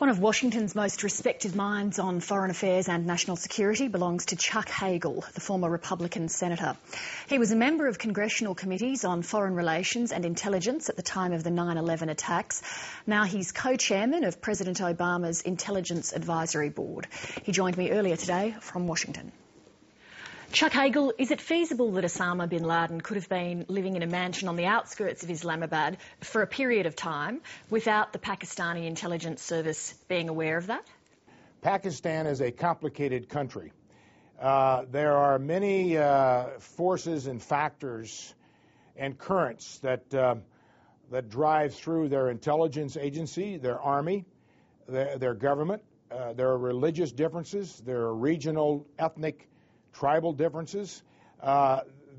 One of Washington's most respected minds on foreign affairs and national security belongs to Chuck Hagel, the former Republican senator. He was a member of congressional committees on foreign relations and intelligence at the time of the 9/11 attacks. Now he's co-chairman of President Obama's Intelligence Advisory Board. He joined me earlier today from Washington. Chuck Hagel, is it feasible that Osama bin Laden could have been living in a mansion on the outskirts of Islamabad for a period of time without the Pakistani intelligence service being aware of that? Pakistan is a complicated country. There are many forces and factors and currents that drive through their intelligence agency, their army, their government. There are religious differences. There are regional, ethnic, tribal differences.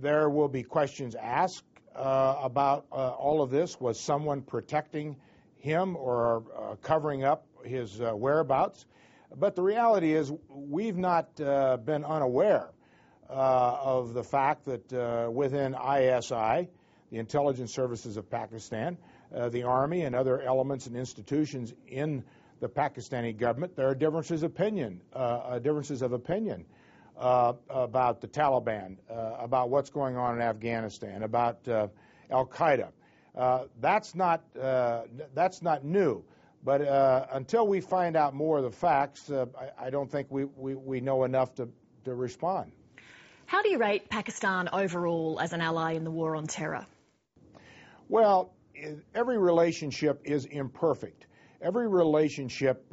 There will be questions asked about all of this. Was someone protecting him or covering up his whereabouts? But the reality is we've not been unaware of the fact that within ISI, the intelligence services of Pakistan, the army and other elements and institutions in the Pakistani government, there are differences of opinion about the Taliban, about what's going on in Afghanistan, about Al-Qaeda. That's not new. But until we find out more of the facts, I don't think we know enough to respond. How do you rate Pakistan overall as an ally in the war on terror? Well, every relationship is imperfect. Every relationship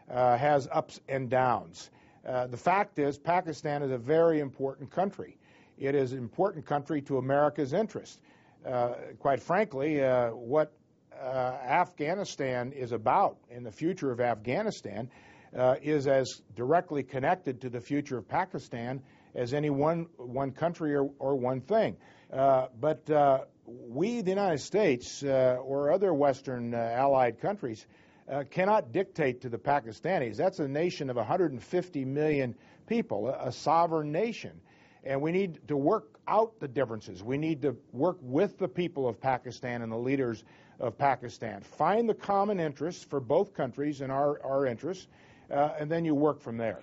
has ups and downs. The fact is, Pakistan is a very important country. It is an important country to America's interest. Quite frankly, what Afghanistan is about and the future of Afghanistan is as directly connected to the future of Pakistan as any one country or one thing. But we, the United States, or other Western allied countries, cannot dictate to the Pakistanis. That's a nation of 150 million people, a sovereign nation. And we need to work out the differences. We need to work with the people of Pakistan and the leaders of Pakistan. Find the common interests for both countries and our interests, and then you work from there.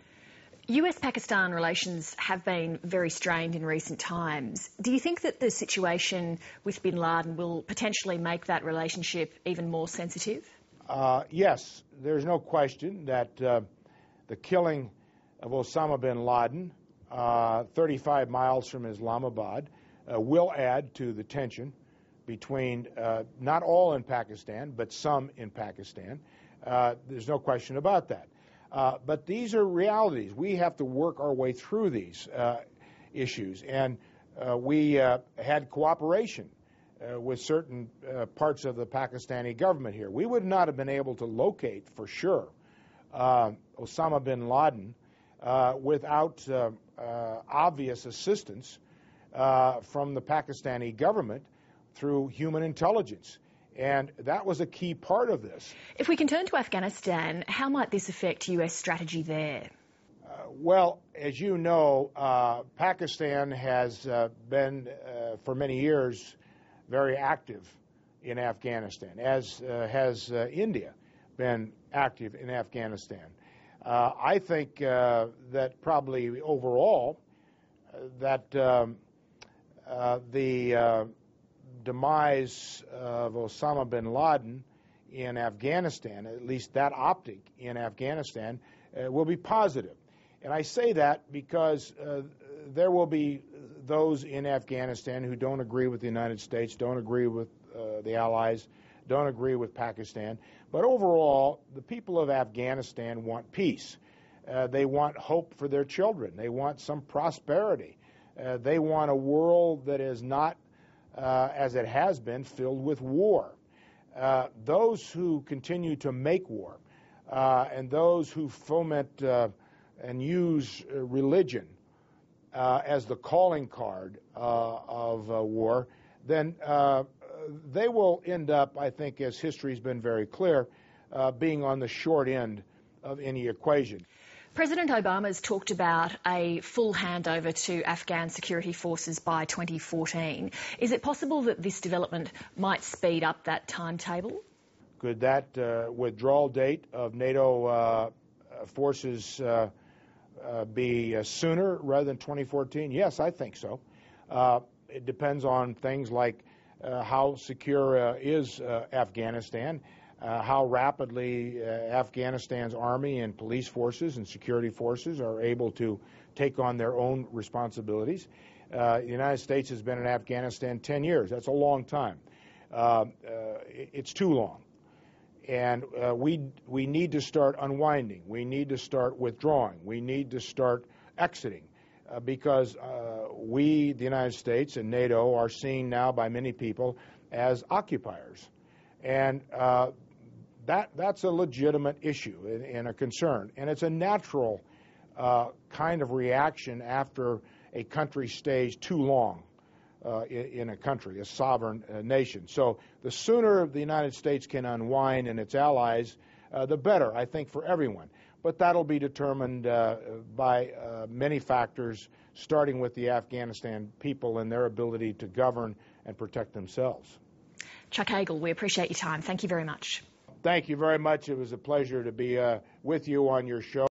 US-Pakistan relations have been very strained in recent times. Do you think that the situation with bin Laden will potentially make that relationship even more sensitive? Yes, there's no question that the killing of Osama bin Laden, 35 miles from Islamabad, will add to the tension between not all in Pakistan, but some in Pakistan. There's no question about that. But these are realities. We have to work our way through these issues. And we had cooperation with certain parts of the Pakistani government here. We would not have been able to locate, for sure, Osama bin Laden without obvious assistance from the Pakistani government through human intelligence. And that was a key part of this. If we can turn to Afghanistan, how might this affect US strategy there? Well, as you know, Pakistan has been, for many years, very active in Afghanistan, as has India been active in Afghanistan. I think that probably overall that the demise of Osama bin Laden in Afghanistan, at least that optic in Afghanistan, will be positive. And I say that because there will be those in Afghanistan who don't agree with the United States, don't agree with the Allies, don't agree with Pakistan. But overall, the people of Afghanistan want peace. They want hope for their children. They want some prosperity. They want a world that is not, as it has been, filled with war. Those who continue to make war and those who foment and use religion as the calling card of war, then they will end up, I think, as history's been very clear, being on the short end of any equation. President Obama's talked about a full handover to Afghan security forces by 2014. Is it possible that this development might speed up that timetable? Could that withdrawal date of NATO forces be sooner rather than 2014? Yes, I think so. It depends on things like how secure is Afghanistan, how rapidly Afghanistan's army and police forces and security forces are able to take on their own responsibilities. The United States has been in Afghanistan 10 years. That's a long time. It's too long. And we need to start unwinding. We need to start withdrawing. We need to start exiting because we, the United States and NATO, are seen now by many people as occupiers. And that's a legitimate issue and a concern. And it's a natural kind of reaction after a country stays too long in a country, a sovereign nation. So the sooner the United States can unwind and its allies, the better, I think, for everyone. But that'll be determined by many factors, starting with the Afghanistan people and their ability to govern and protect themselves. Chuck Hagel, we appreciate your time. Thank you very much. Thank you very much. It was a pleasure to be with you on your show.